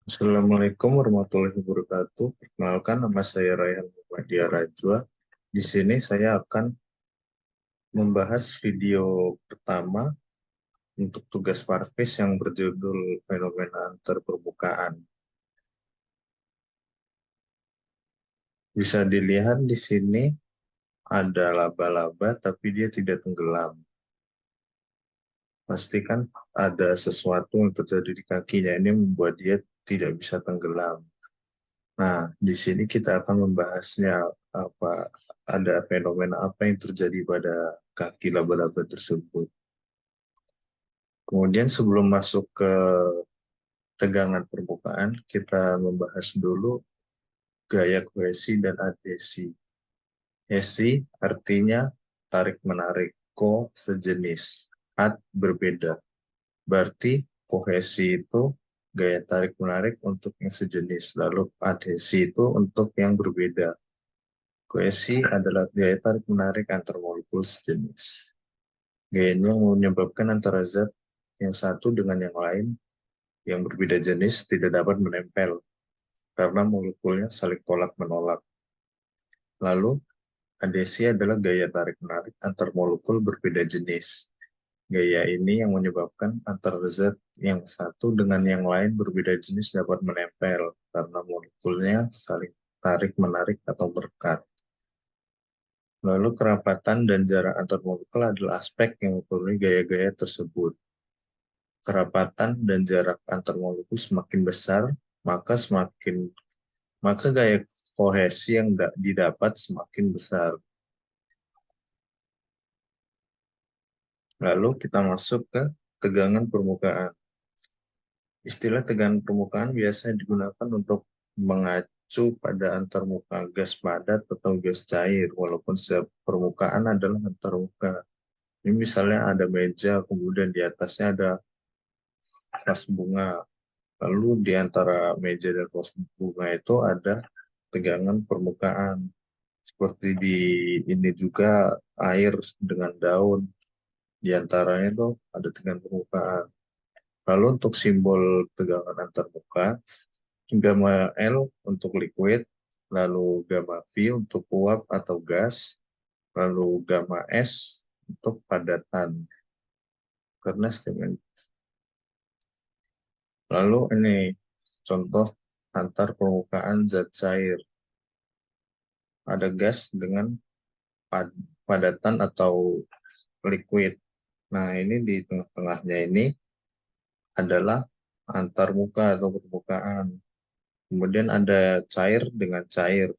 Assalamualaikum warahmatullahi wabarakatuh. Perkenalkan, nama saya Raihan Muhammadiyah Rajwa. Di sini saya akan membahas video pertama untuk tugas Parvis yang berjudul Fenomena Antar Permukaan. Bisa dilihat di sini ada laba-laba tapi dia tidak tenggelam. Pastikan ada sesuatu yang terjadi di kakinya ini membuat dia tidak bisa tenggelam. Nah, di sini kita akan membahasnya apa ada fenomena apa yang terjadi pada kaki laba-laba tersebut. Kemudian sebelum masuk ke tegangan permukaan, kita membahas dulu gaya kohesi dan adhesi. Hesi artinya tarik-menarik, ko sejenis, ad berbeda. Berarti kohesi itu gaya tarik-menarik untuk yang sejenis, lalu adhesi itu untuk yang berbeda. Kohesi adalah gaya tarik-menarik antar molekul sejenis. Gaya ini menyebabkan antara zat yang satu dengan yang lain yang berbeda jenis tidak dapat menempel karena molekulnya saling tolak-menolak. Lalu, adhesi adalah gaya tarik-menarik antar molekul berbeda jenis. Gaya ini yang menyebabkan antara zat yang satu dengan yang lain berbeda jenis dapat menempel karena molekulnya saling tarik-menarik atau berkat. Lalu kerapatan dan jarak antar molekul adalah aspek yang mempengaruhi gaya-gaya tersebut. Kerapatan dan jarak antar molekul semakin besar, maka gaya kohesi yang didapat semakin besar. Lalu kita masuk ke tegangan permukaan. Istilah tegangan permukaan biasa digunakan untuk mengacu pada antarmuka gas padat atau gas cair, walaupun setiap permukaan adalah antarmuka. Ini misalnya ada meja, kemudian di atasnya ada vas bunga. Lalu di antara meja dan vas bunga itu ada tegangan permukaan. Seperti di ini juga air dengan daun. Di antaranya itu ada tegangan permukaan. Lalu untuk simbol tegangan antarmuka, gamma L untuk liquid, lalu gamma V untuk uap atau gas, lalu gamma S untuk padatan. Karena lalu ini contoh antar permukaan zat cair. Ada gas dengan padatan atau liquid. Nah, ini di tengah-tengahnya ini adalah antar muka atau permukaan. Kemudian ada cair dengan cair.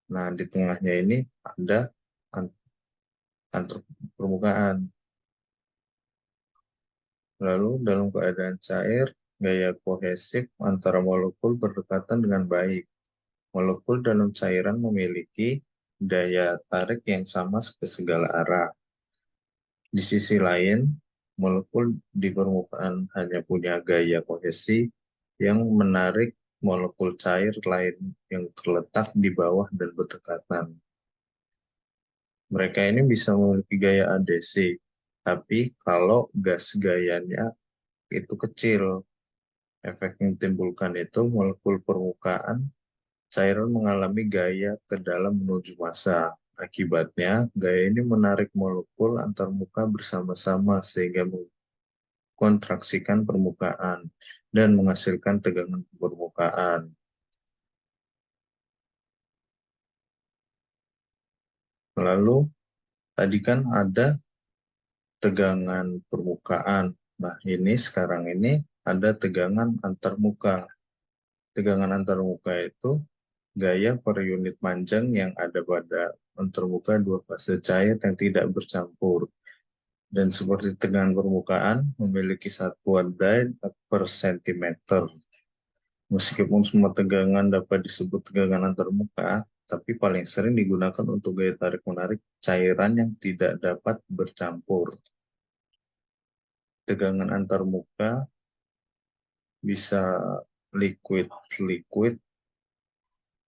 Nah, di tengahnya ini ada antar permukaan. Lalu dalam keadaan cair, gaya kohesif antara molekul berdekatan dengan baik. Molekul dalam cairan memiliki daya tarik yang sama ke segala arah. Di sisi lain, molekul di permukaan hanya punya gaya kohesi yang menarik molekul cair lain yang terletak di bawah dan berdekatan. Mereka ini bisa memiliki gaya adhesi, tapi kalau gas gayanya itu kecil, efek yang ditimbulkan itu molekul permukaan cairan mengalami gaya ke dalam menuju massa. Akibatnya, gaya ini menarik molekul antarmuka bersama-sama sehingga kontraksikan permukaan dan menghasilkan tegangan permukaan. Lalu tadi kan ada tegangan permukaan. Nah, ini sekarang ini ada tegangan antarmuka. Tegangan antarmuka itu gaya per unit panjang yang ada pada antarmuka dua fase cair yang tidak bercampur. Dan seperti tegangan permukaan memiliki satuan Dye per sentimeter. Meskipun semua tegangan dapat disebut tegangan antarmuka, tapi paling sering digunakan untuk gaya tarik-menarik cairan yang tidak dapat bercampur. Tegangan antarmuka bisa liquid-liquid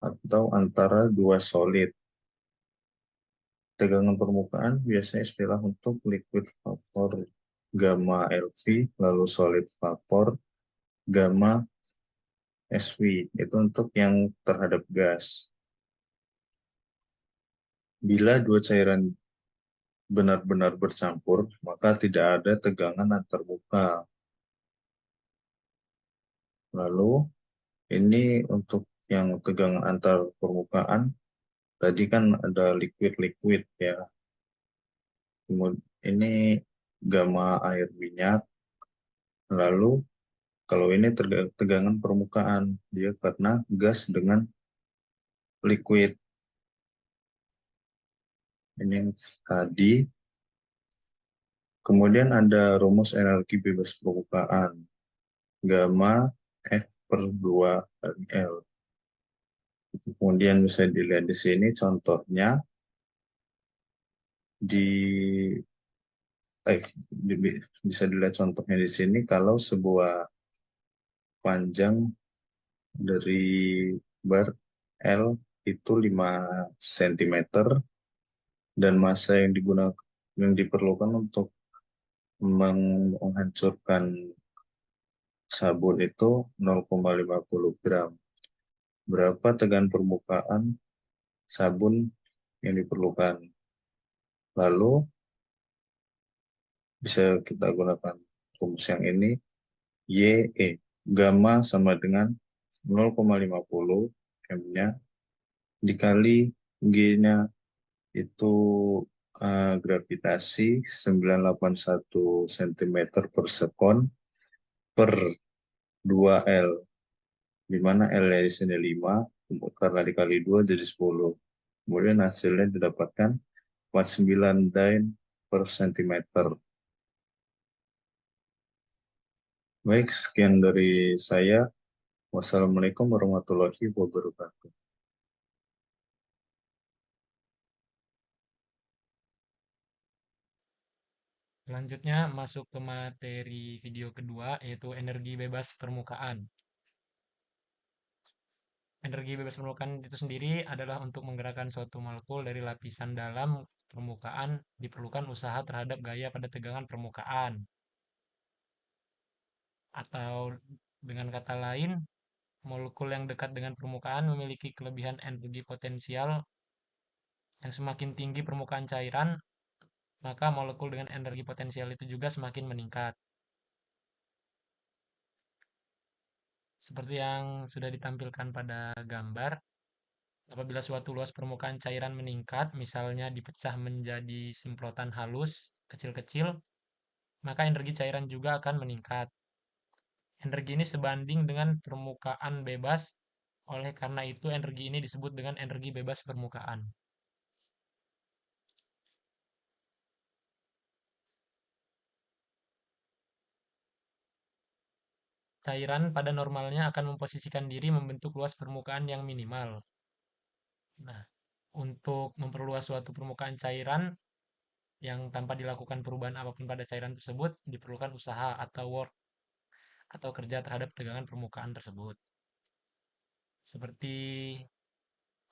atau antara dua solid. Tegangan permukaan biasanya istilah untuk liquid vapor gamma LV, lalu solid vapor gamma SW, itu untuk yang terhadap gas. Bila dua cairan benar-benar bercampur, maka tidak ada tegangan antar muka. Lalu ini untuk yang tegangan antar permukaan, tadi kan ada liquid-liquid ya. Kemudian ini gamma air minyak. Lalu kalau ini tegangan permukaan, dia karena gas dengan liquid. Ini yang tadi. Kemudian ada rumus energi bebas permukaan. Gamma F per 2 L. Kemudian bisa dilihat di sini contohnya di bisa dilihat contohnya di sini kalau sebuah panjang dari bar L itu 5 cm dan massa yang diperlukan untuk menghancurkan sabun itu 0,50 gram. Berapa tegangan permukaan sabun yang diperlukan? Lalu bisa kita gunakan rumus yang ini, YE. Gamma sama dengan 0,50 M-nya dikali G-nya itu gravitasi 981 cm per sekon per 2L, di mana L-nya di sini 5, karena dikali 2 jadi 10. Kemudian hasilnya didapatkan 49 dyne per centimeter. Baik, sekian dari saya. Wassalamualaikum warahmatullahi wabarakatuh. Selanjutnya masuk ke materi video kedua yaitu energi bebas permukaan. Energi bebas permukaan itu sendiri adalah untuk menggerakkan suatu molekul dari lapisan dalam permukaan diperlukan usaha terhadap gaya pada tegangan permukaan. Atau dengan kata lain, molekul yang dekat dengan permukaan memiliki kelebihan energi potensial yang semakin tinggi permukaan cairan, maka molekul dengan energi potensial itu juga semakin meningkat. Seperti yang sudah ditampilkan pada gambar, apabila suatu luas permukaan cairan meningkat, misalnya dipecah menjadi simplotan halus kecil-kecil, maka energi cairan juga akan meningkat. Energi ini sebanding dengan permukaan bebas, oleh karena itu energi ini disebut dengan energi bebas permukaan. Cairan pada normalnya akan memposisikan diri membentuk luas permukaan yang minimal. Nah, untuk memperluas suatu permukaan cairan yang tanpa dilakukan perubahan apapun pada cairan tersebut, diperlukan usaha atau work atau kerja terhadap tegangan permukaan tersebut. Seperti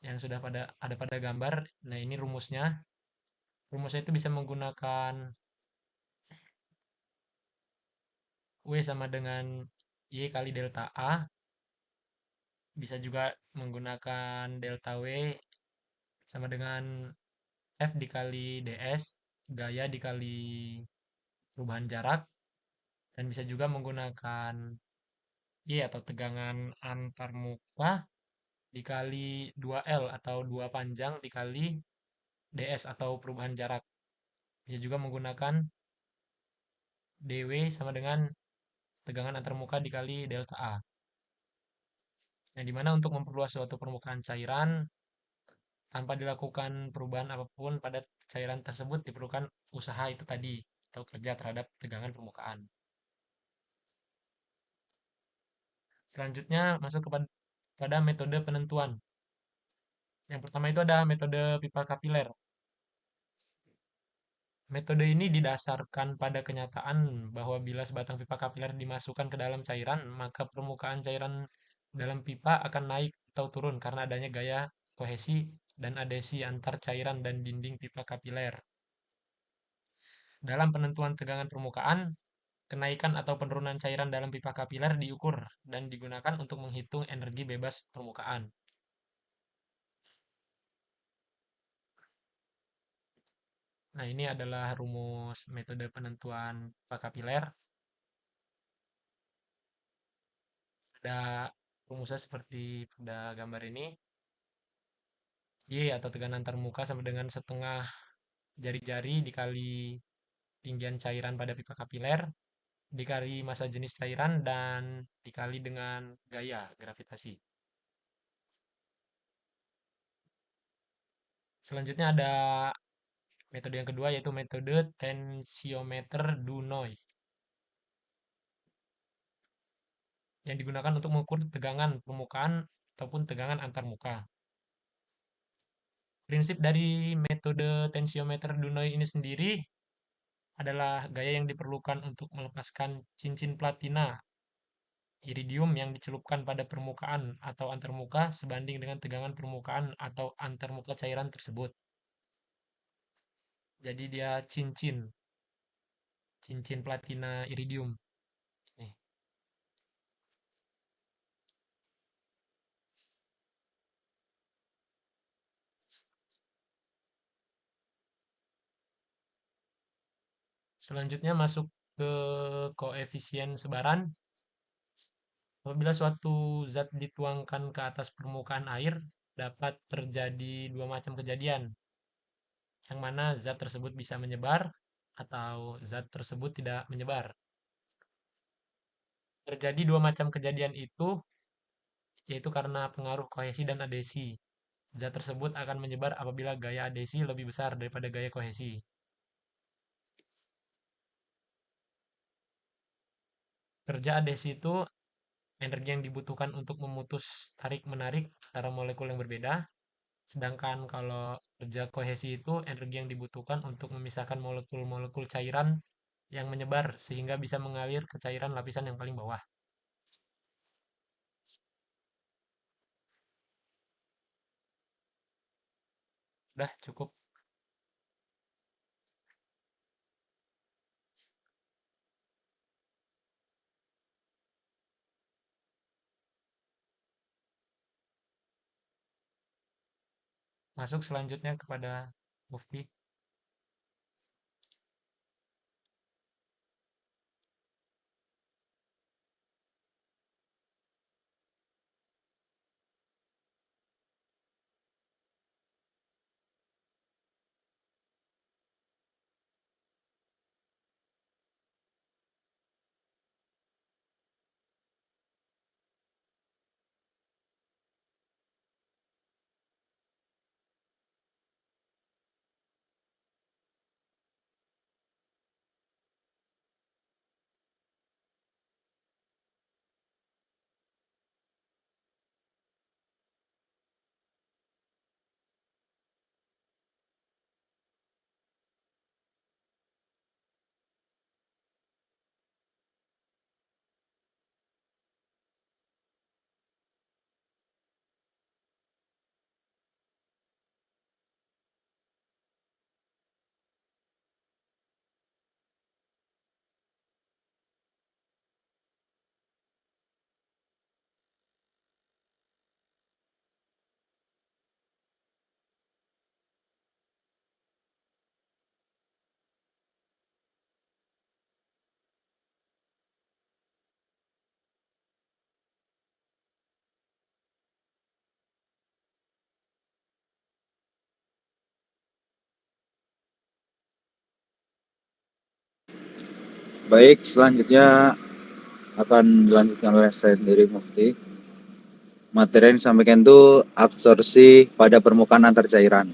yang sudah ada pada gambar, nah ini rumusnya. Rumusnya itu bisa menggunakan W sama dengan Y kali delta A, bisa juga menggunakan delta W sama dengan F dikali ds, gaya dikali perubahan jarak, dan bisa juga menggunakan Y atau tegangan antar muka dikali 2L atau 2 panjang dikali ds atau perubahan jarak. Bisa juga menggunakan dw sama dengan tegangan antar muka dikali delta A. Yang dimana untuk memperluas suatu permukaan cairan tanpa dilakukan perubahan apapun pada cairan tersebut diperlukan usaha itu tadi atau kerja terhadap tegangan permukaan. Selanjutnya masuk kepada metode penentuan. Yang pertama itu ada metode pipa kapiler. Metode ini didasarkan pada kenyataan bahwa bila sebatang pipa kapiler dimasukkan ke dalam cairan, maka permukaan cairan dalam pipa akan naik atau turun karena adanya gaya kohesi dan adesi antar cairan dan dinding pipa kapiler. Dalam penentuan tegangan permukaan, kenaikan atau penurunan cairan dalam pipa kapiler diukur dan digunakan untuk menghitung energi bebas permukaan. Nah, ini adalah rumus metode penentuan pipa kapiler. Ada rumusnya seperti pada gambar ini. Y atau tekanan antar muka sama dengan setengah jari-jari dikali tinggian cairan pada pipa kapiler, dikali massa jenis cairan, dan dikali dengan gaya gravitasi. Selanjutnya ada metode yang kedua, yaitu metode tensiometer Dunoy, yang digunakan untuk mengukur tegangan permukaan ataupun tegangan antar muka. Prinsip dari metode tensiometer Dunoy ini sendiri adalah gaya yang diperlukan untuk melepaskan cincin platina iridium yang dicelupkan pada permukaan atau antarmuka sebanding dengan tegangan permukaan atau antarmuka cairan tersebut. Jadi dia cincin platina iridium. Nih. Selanjutnya masuk ke koefisien sebaran. Apabila suatu zat dituangkan ke atas permukaan air, dapat terjadi dua macam kejadian, yang mana zat tersebut bisa menyebar atau zat tersebut tidak menyebar. Terjadi dua macam kejadian itu, yaitu karena pengaruh kohesi dan adesi. Zat tersebut akan menyebar apabila gaya adesi lebih besar daripada gaya kohesi. Kerja adesi itu energi yang dibutuhkan untuk memutus tarik-menarik antara molekul yang berbeda. Sedangkan kalau kerja kohesi itu energi yang dibutuhkan untuk memisahkan molekul-molekul cairan yang menyebar sehingga bisa mengalir ke cairan lapisan yang paling bawah. Udah cukup. Masuk selanjutnya kepada Mufti. Baik, selanjutnya akan dilanjutkan oleh saya sendiri, Mufti. Materi yang disampaikan itu absorpsi pada permukaan antar cairan.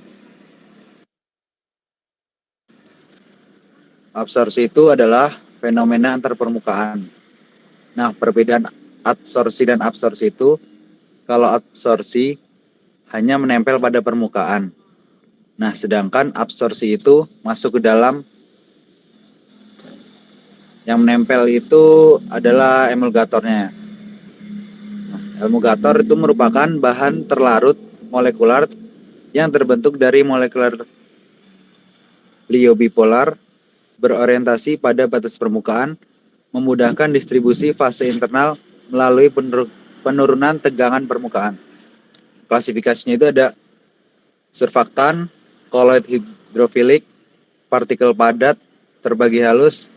Absorpsi itu adalah fenomena antar permukaan. Nah, perbedaan absorpsi dan absorpsi itu, kalau absorpsi hanya menempel pada permukaan. Nah, sedangkan absorpsi itu masuk ke dalam. Yang menempel itu adalah emulgatornya. Nah, emulgator itu merupakan bahan terlarut molekular yang terbentuk dari molekular biobipolar berorientasi pada batas permukaan memudahkan distribusi fase internal melalui penurunan tegangan permukaan. Klasifikasinya itu ada surfaktan, koloid hidrofilik, partikel padat, terbagi halus,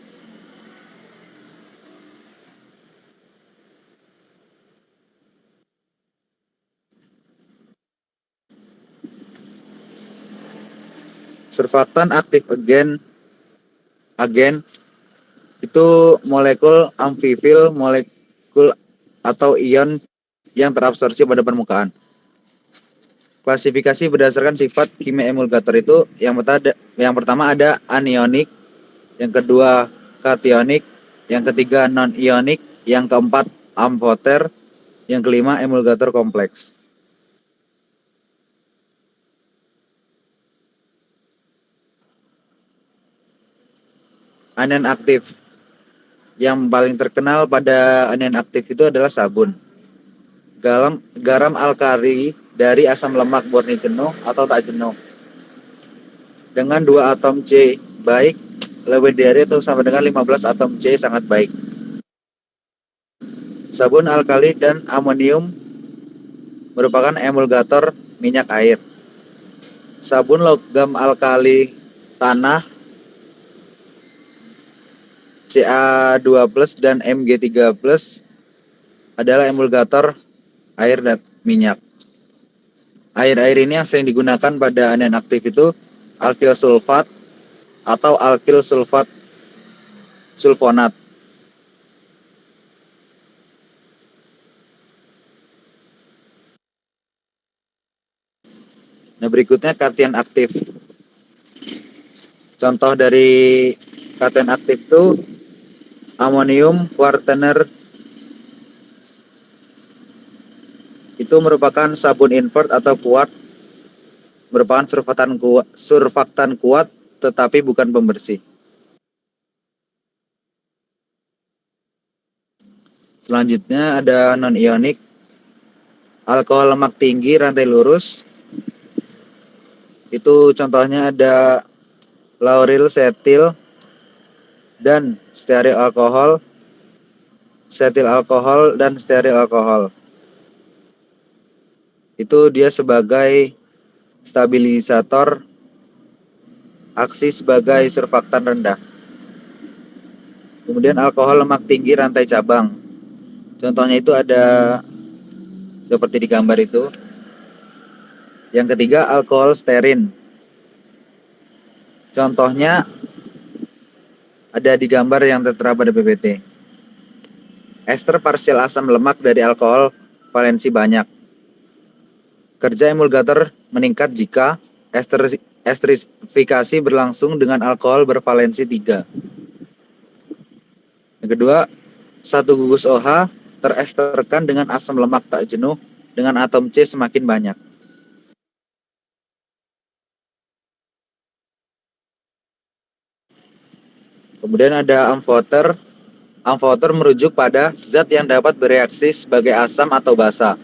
surfaktan aktif agen itu molekul amfifil, molekul atau ion yang terabsorpsi pada permukaan. Klasifikasi berdasarkan sifat kimia emulgator itu yang pertama ada anionik, yang kedua kationik, yang ketiga non-ionik, yang keempat amphoter, yang kelima emulgator kompleks. Anion aktif. Yang paling terkenal pada anion aktif itu adalah sabun. Garam alkali dari asam lemak murni jenuh atau tak jenuh. Dengan 2 atom C baik, lebih dari atau sama dengan 15 atom C sangat baik. Sabun alkali dan amonium merupakan emulgator minyak air. Sabun logam alkali tanah Ca2+ dan Mg3+ adalah emulgator air dan minyak. Air-air ini yang sering digunakan pada anion aktif itu alkil sulfat atau alkil sulfonat. Nah, berikutnya kation aktif. Contoh dari kation aktif itu amonium quaterner. Itu merupakan sabun invert atau kuat, merupakan surfaktan kuat tetapi bukan pembersih. Selanjutnya ada non-ionik, alkohol lemak tinggi rantai lurus. Itu contohnya ada lauryl setil dan steril alkohol, setil alkohol dan steril alkohol. Itu dia sebagai stabilisator, aksi sebagai surfaktan rendah. Kemudian alkohol lemak tinggi rantai cabang. Contohnya itu ada seperti di gambar itu. Yang ketiga alkohol stearin. Contohnya ada di gambar yang tertera pada PPT. Ester parsial asam lemak dari alkohol valensi banyak. Kerja emulgator meningkat jika esterifikasi berlangsung dengan alkohol bervalensi 3. Yang kedua, satu gugus OH teresterkan dengan asam lemak tak jenuh dengan atom C semakin banyak. Kemudian ada amphoter. Amphoter merujuk pada zat yang dapat bereaksi sebagai asam atau basa.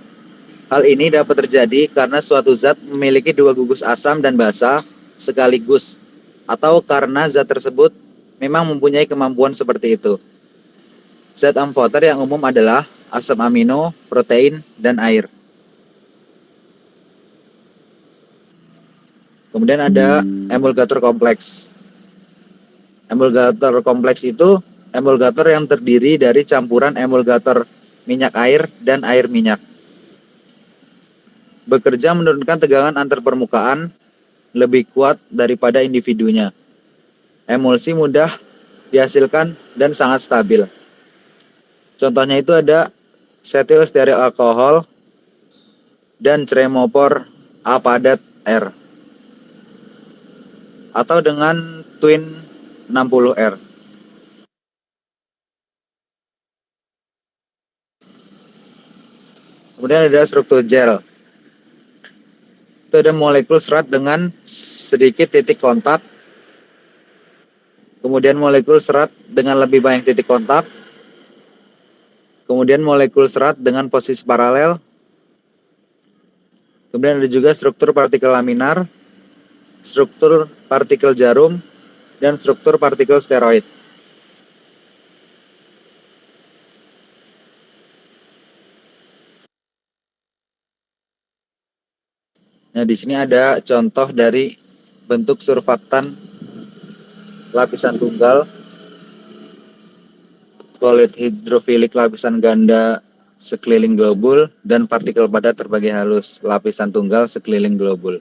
Hal ini dapat terjadi karena suatu zat memiliki 2 gugus asam dan basa sekaligus, atau karena zat tersebut memang mempunyai kemampuan seperti itu. Zat amphoter yang umum adalah asam amino, protein, dan air. Kemudian ada emulgator kompleks. Emulgator kompleks itu emulgator yang terdiri dari campuran emulgator minyak air dan air minyak. Bekerja menurunkan tegangan antar permukaan lebih kuat daripada individunya. Emulsi mudah dihasilkan dan sangat stabil. Contohnya itu ada setil steril alkohol dan cremopor A padat R, atau dengan twin 60R. Kemudian ada struktur gel. Itu ada molekul serat dengan sedikit titik kontak. Kemudian molekul serat dengan lebih banyak titik kontak. Kemudian molekul serat dengan posisi paralel. Kemudian ada juga struktur partikel laminar, struktur partikel jarum, dan struktur partikel steroid. Nah, di sini ada contoh dari bentuk surfaktan lapisan tunggal, solid hidrofilik lapisan ganda sekeliling globul, dan partikel padat terbagi halus lapisan tunggal sekeliling globul.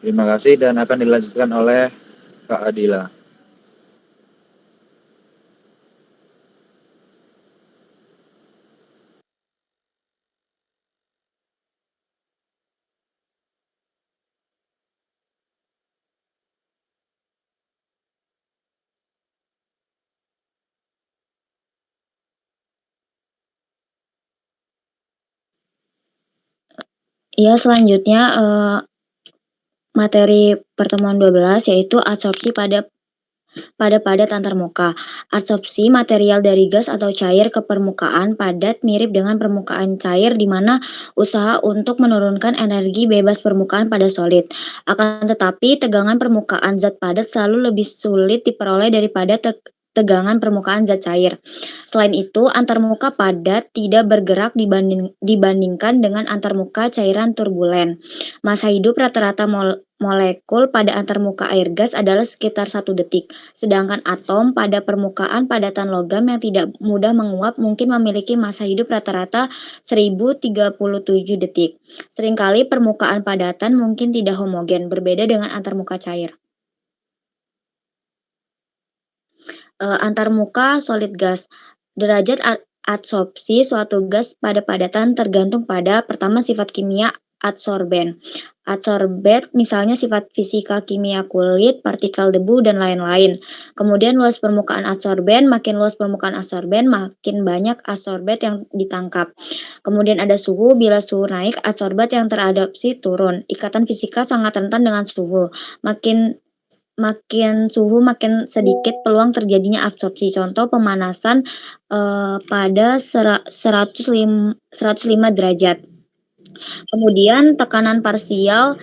Terima kasih dan akan dilanjutkan oleh Kak Adila. Ya, selanjutnya materi pertemuan 12 yaitu adsorpsi pada padat antarmuka. Adsorpsi material dari gas atau cair ke permukaan padat mirip dengan permukaan cair di mana usaha untuk menurunkan energi bebas permukaan pada solid. Akan tetapi tegangan permukaan zat padat selalu lebih sulit diperoleh daripada tegangan permukaan zat cair. Selain itu, antarmuka padat tidak bergerak dibandingkan dengan antarmuka cairan turbulen. Masa hidup rata-rata molekul pada antarmuka air gas adalah sekitar 1 detik, sedangkan atom pada permukaan padatan logam yang tidak mudah menguap mungkin memiliki masa hidup rata-rata 1037 detik. Seringkali permukaan padatan mungkin tidak homogen, berbeda dengan antarmuka cair. Antarmuka solid gas. Derajat adsorpsi suatu gas pada padatan tergantung pada pertama sifat kimia adsorben. Adsorbet misalnya sifat fisika kimia kulit, partikel debu, dan lain-lain. Kemudian luas permukaan adsorben, makin luas permukaan adsorben, makin banyak adsorbet yang ditangkap. Kemudian ada suhu, bila suhu naik, adsorbat yang teradopsi turun. Ikatan fisika sangat rentan dengan suhu. Makin suhu makin sedikit peluang terjadinya absorpsi. Contoh pemanasan pada 105 derajat. Kemudian tekanan parsial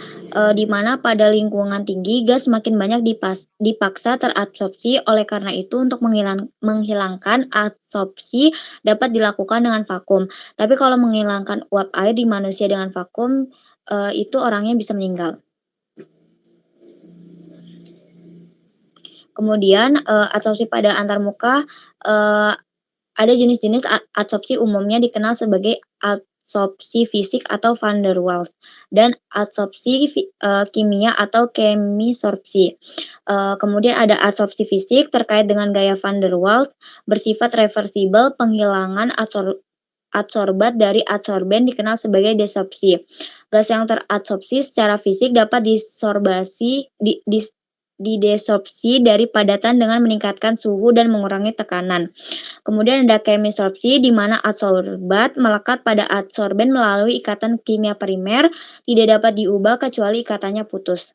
di mana pada lingkungan tinggi gas makin banyak dipaksa terabsorpsi. Oleh karena itu untuk menghilangkan absorpsi dapat dilakukan dengan vakum. Tapi kalau menghilangkan uap air di manusia dengan vakum itu orangnya bisa meninggal. Kemudian adsorpsi pada antarmuka ada jenis-jenis adsorpsi umumnya dikenal sebagai adsorpsi fisik atau van der Waals dan adsorpsi kimia atau chemisorpsi. Kemudian ada adsorpsi fisik terkait dengan gaya van der Waals bersifat reversibel, penghilangan adsorbat dari adsorben dikenal sebagai desorpsi. Gas yang teradsorpsi secara fisik dapat didesorpsi dari padatan dengan meningkatkan suhu dan mengurangi tekanan. Kemudian ada chemisorpsi di mana adsorbat melekat pada adsorben melalui ikatan kimia primer, tidak dapat diubah kecuali ikatannya putus.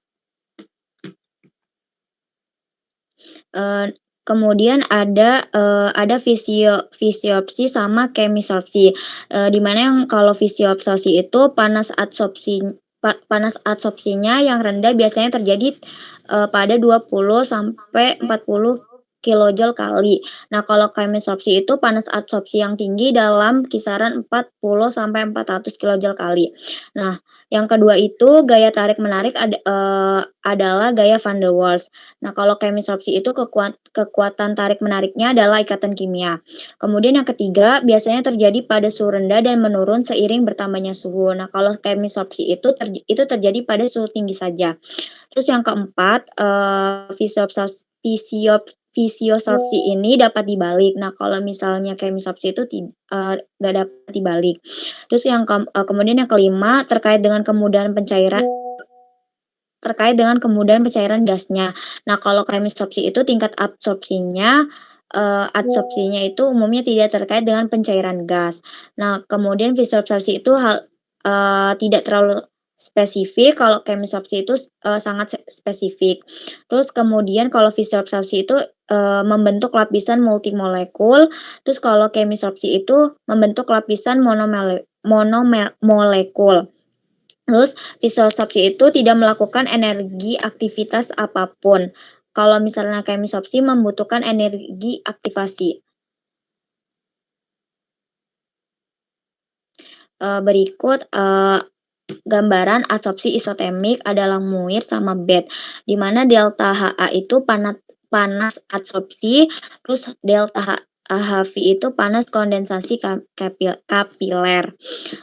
Kemudian ada fisiopsi sama chemisorpsi. Di mana yang kalau fisiopsi itu panas adsorpsinya yang rendah biasanya terjadi pada 20 sampai 40 kilojoule kali. Nah, kalau chemisorpsi itu panas adsorpsi yang tinggi dalam kisaran 40 sampai 400 kilojoule kali. Nah, yang kedua itu gaya tarik menarik adalah gaya van der Waals. Nah, kalau chemisorpsi itu kekuatan tarik menariknya adalah ikatan kimia. Kemudian yang ketiga biasanya terjadi pada suhu rendah dan menurun seiring bertambahnya suhu. Nah, kalau chemisorpsi itu terjadi pada suhu tinggi saja. Terus yang keempat, fisiosorpsi ini dapat dibalik. Nah, kalau misalnya chemisorpsi itu nggak dapat dibalik. Terus kemudian yang kelima terkait dengan kemudahan pencairan gasnya. Nah, kalau chemisorpsi itu tingkat absorpsinya itu umumnya tidak terkait dengan pencairan gas. Nah, kemudian fisiosorpsi itu tidak terlalu spesifik, kalau chemisorpsi itu sangat spesifik. Terus kemudian kalau fisiosorpsi itu membentuk lapisan multimolekul, terus kalau chemisorpsi itu membentuk lapisan monomolekul. Terus fisiosorpsi itu tidak melakukan energi aktivitas apapun. Kalau misalnya chemisorpsi membutuhkan energi aktivasi. Berikut gambaran adsorpsi isotermik adalah muir sama bed, di mana delta HA itu panas adsorpsi, terus delta HV itu panas kondensasi kapiler.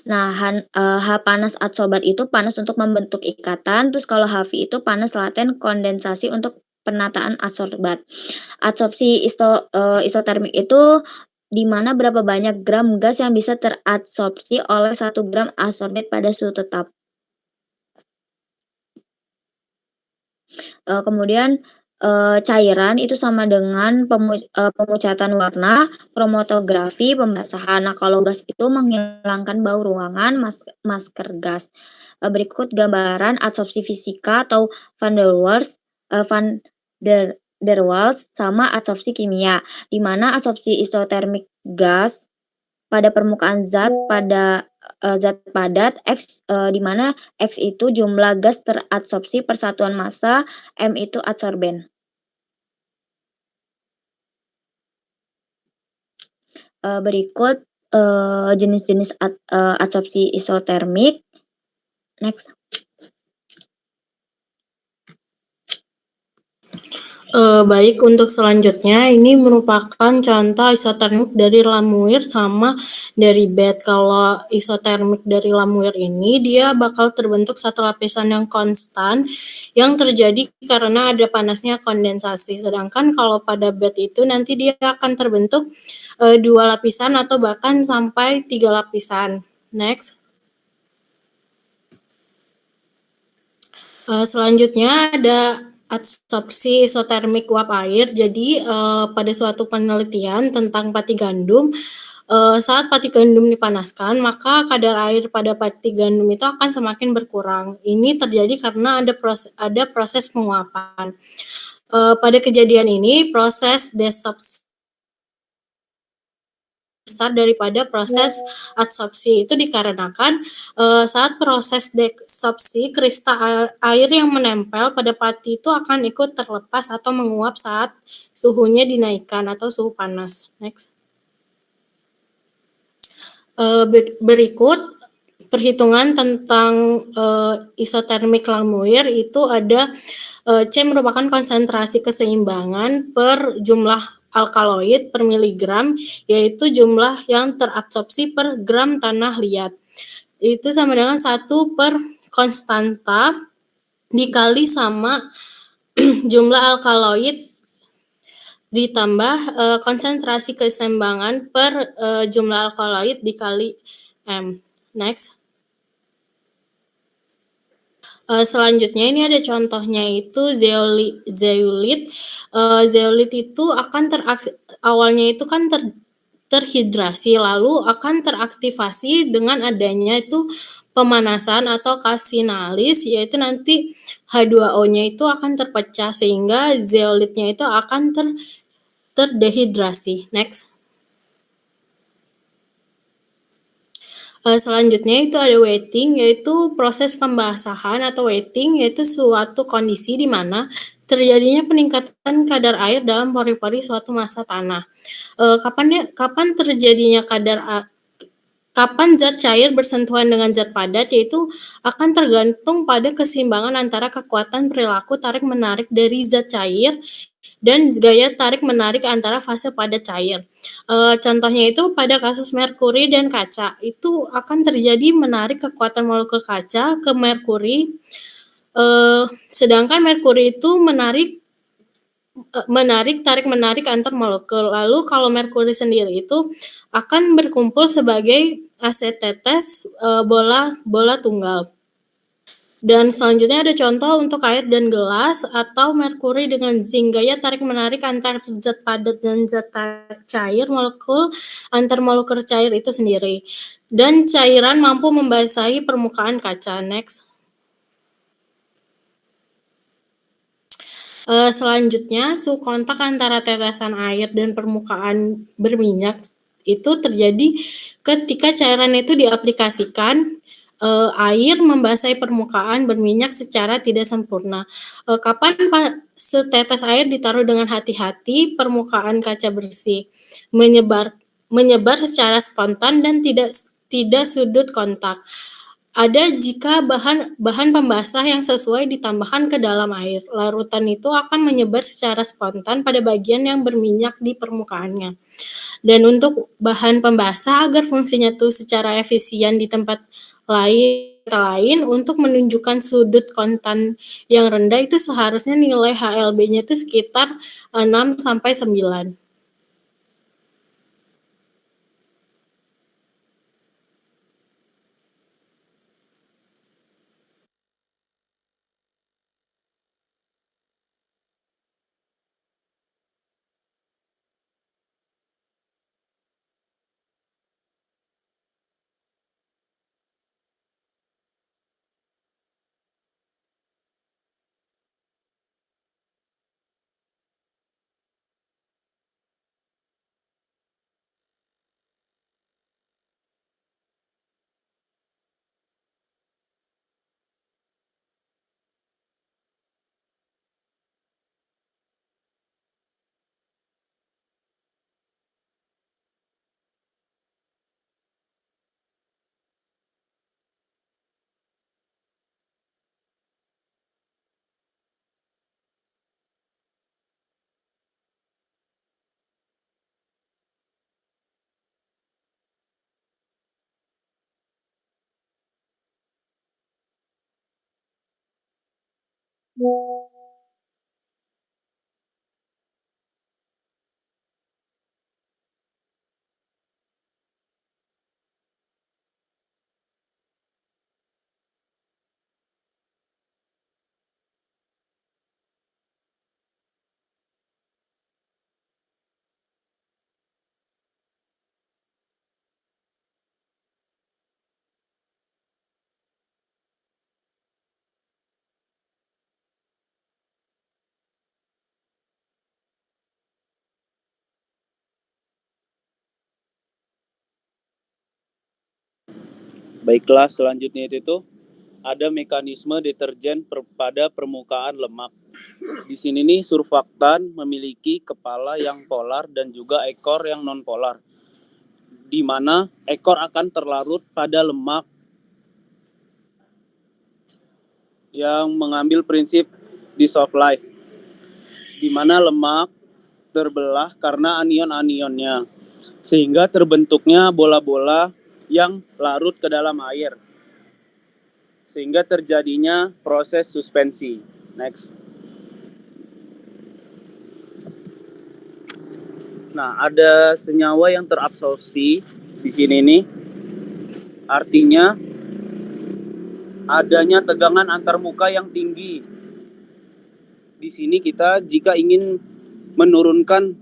Nah, H panas adsorbat itu panas untuk membentuk ikatan, terus kalau HV itu panas laten kondensasi untuk penataan adsorbat. Adsorpsi isotermik itu di mana berapa banyak gram gas yang bisa teradsorpsi oleh 1 gram adsorbat pada suhu tetap. Kemudian cairan itu sama dengan pemucatan warna, kromatografi, pembasahan. Nah, kalau gas itu menghilangkan bau ruangan, masker gas. Berikut gambaran adsorpsi fisika atau van der Waals sama adsorpsi kimia, di mana adsorpsi isotermik gas pada permukaan zat pada zat padat X, di mana X itu jumlah gas teradsorpsi per satuan massa, M itu adsorben. Berikut jenis-jenis adsorpsi isotermik. Next. Baik, untuk selanjutnya ini merupakan contoh isotermik dari Lamuir sama dari bed. Kalau isotermik dari Lamuir ini dia bakal terbentuk satu lapisan yang konstan yang terjadi karena ada panasnya kondensasi. Sedangkan kalau pada bed itu nanti dia akan terbentuk 2 lapisan atau bahkan sampai 3 lapisan. Next. Selanjutnya ada adsorpsi isotermik uap air. Jadi pada suatu penelitian tentang pati gandum, saat pati gandum dipanaskan, maka kadar air pada pati gandum itu akan semakin berkurang. Ini terjadi karena ada proses penguapan. Pada kejadian ini, proses desorpsi besar daripada proses adsorpsi itu dikarenakan saat proses desorpsi kristal air yang menempel pada pati itu akan ikut terlepas atau menguap saat suhunya dinaikkan atau suhu panas. Next. Berikut perhitungan tentang isotermik Lamuir itu ada C merupakan konsentrasi keseimbangan per jumlah alkaloid per miligram, yaitu jumlah yang terabsorpsi per gram tanah liat. Itu sama dengan 1 per konstanta dikali sama jumlah alkaloid ditambah konsentrasi keseimbangan per jumlah alkaloid dikali M. Next. Selanjutnya ini ada contohnya itu zeolit. Zeolit itu akan awalnya itu kan terhidrasi, lalu akan teraktivasi dengan adanya itu pemanasan atau kalsinalis, yaitu nanti H2O-nya itu akan terpecah sehingga zeolitnya itu akan terdehidrasi. Next. Selanjutnya itu ada wetting, yaitu proses pembasahan atau wetting, yaitu suatu kondisi di mana terjadinya peningkatan kadar air dalam pori-pori suatu massa tanah. Kapan terjadinya kapan zat cair bersentuhan dengan zat padat, yaitu akan tergantung pada keseimbangan antara kekuatan perilaku tarik-menarik dari zat cair dan gaya tarik-menarik antara fase padat cair. Contohnya itu pada kasus merkuri dan kaca, itu akan terjadi menarik kekuatan molekul kaca ke merkuri, sedangkan merkuri itu tarik-menarik antar molekul. Lalu kalau merkuri sendiri itu akan berkumpul sebagai asetetes bola tunggal. Dan selanjutnya ada contoh untuk air dan gelas atau merkuri dengan zinc. Gaya tarik-menarik antar zat padat dan zat cair molekul antar molekul cair itu sendiri. Dan cairan mampu membasahi permukaan kaca. Next. Selanjutnya, suhu kontak antara tetesan air dan permukaan berminyak itu terjadi ketika cairan itu diaplikasikan. Air membasahi permukaan berminyak secara tidak sempurna. Kapan setetes air ditaruh dengan hati-hati, permukaan kaca bersih menyebar secara spontan dan tidak tidak sudut kontak. Ada jika bahan pembasah yang sesuai ditambahkan ke dalam air. Larutan itu akan menyebar secara spontan pada bagian yang berminyak di permukaannya. Dan untuk bahan pembasah agar fungsinya tuh secara efisien di tempat lain untuk menunjukkan sudut kontan yang rendah itu seharusnya nilai HLB-nya itu sekitar 6 sampai 9. Baiklah, selanjutnya itu ada mekanisme deterjen pada permukaan lemak. Di sini nih surfaktan memiliki kepala yang polar dan juga ekor yang non-polar, di mana ekor akan terlarut pada lemak yang mengambil prinsip dissolve life, di mana lemak terbelah karena anion-anionnya, sehingga terbentuknya bola-bola yang larut ke dalam air, sehingga terjadinya proses suspensi. Next. Nah, ada senyawa yang terabsorpsi di sini nih. Artinya adanya tegangan antarmuka yang tinggi. Di sini kita jika ingin menurunkan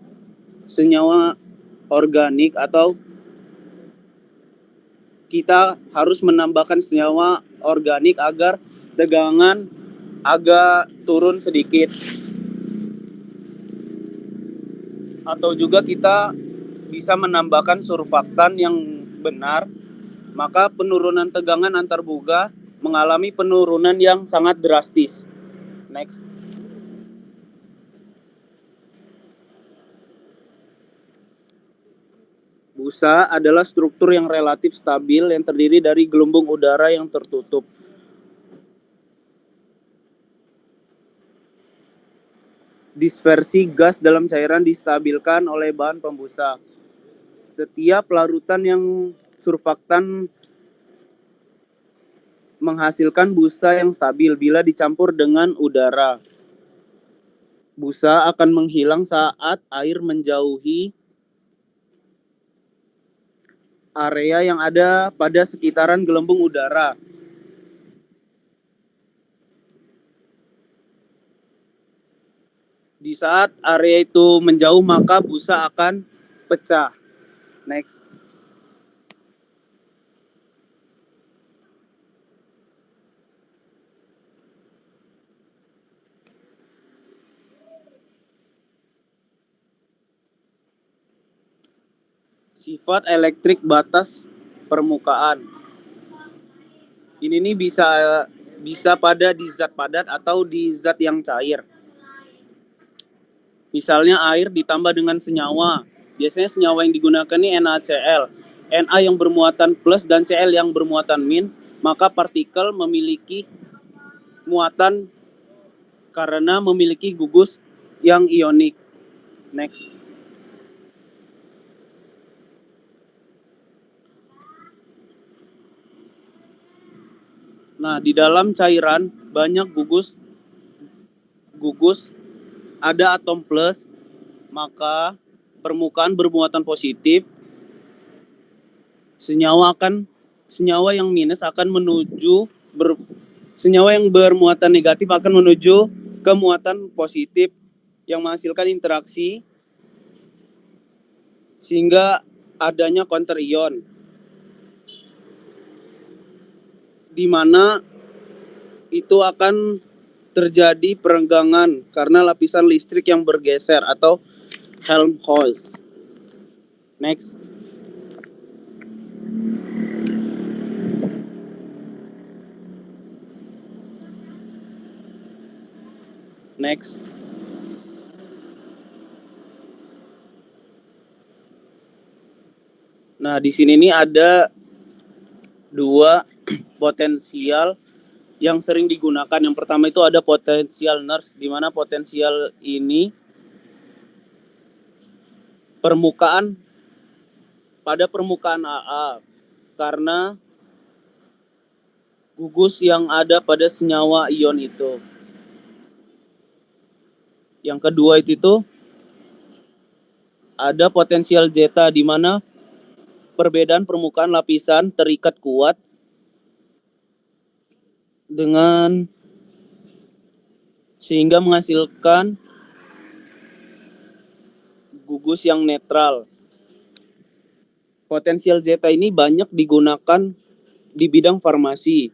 senyawa organik atau kita harus menambahkan senyawa organik agar tegangan agak turun sedikit. Atau juga kita bisa menambahkan surfaktan yang benar, maka penurunan tegangan antarbuga mengalami penurunan yang sangat drastis. Next. Busa adalah struktur yang relatif stabil yang terdiri dari gelembung udara yang tertutup. Dispersi gas dalam cairan distabilkan oleh bahan pembusa. Setiap larutan yang surfaktan menghasilkan busa yang stabil bila dicampur dengan udara. Busa akan menghilang saat air menjauhi area yang ada pada sekitaran gelembung udara. Di saat area itu menjauh, maka busa akan pecah. Next. Sifat elektrik batas permukaan. Ini nih bisa pada di zat padat atau di zat yang cair. Misalnya air ditambah dengan senyawa. Biasanya senyawa yang digunakan ini NaCl. Na yang bermuatan plus dan Cl yang bermuatan min, maka partikel memiliki muatan karena memiliki gugus yang ionik. Next. Nah, di dalam cairan banyak gugus ada atom plus, maka permukaan bermuatan positif, senyawa yang minus akan menuju senyawa yang bermuatan negatif akan menuju ke muatan positif yang menghasilkan interaksi sehingga adanya counter ion, di mana itu akan terjadi perenggangan karena lapisan listrik yang bergeser atau Helmholtz. Next. Next. Nah, di sini nih ada dua potensial yang sering digunakan. Yang pertama itu ada potensial Nernst, di mana potensial ini pada permukaan AA karena gugus yang ada pada senyawa ion itu. Yang kedua itu ada potensial zeta, di mana perbedaan permukaan lapisan terikat kuat dengan sehingga menghasilkan gugus yang netral. Potensial zeta ini banyak digunakan di bidang farmasi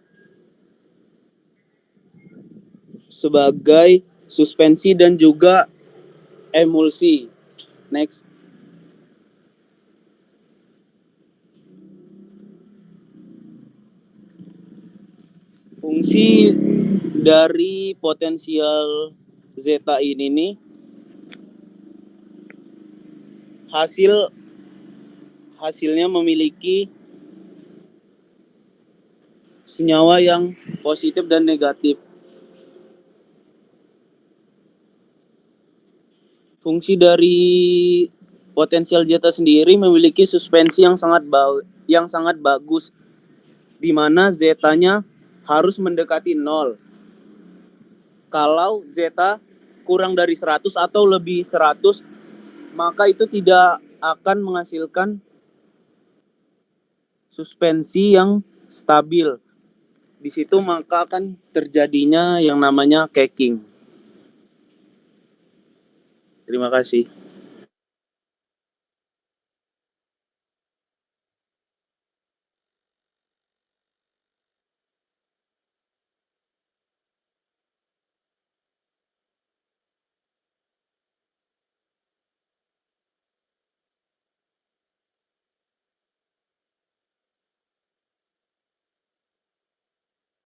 sebagai suspensi dan juga emulsi. Next. Fungsi dari potensial zeta ini nih hasilnya memiliki senyawa yang positif dan negatif. Fungsi dari potensial zeta sendiri memiliki suspensi yang sangat bagus, di mana zetanya harus mendekati 0. Kalau zeta kurang dari 100 atau lebih 100, maka itu tidak akan menghasilkan suspensi yang stabil. Di situ maka akan terjadinya yang namanya caking. Terima kasih.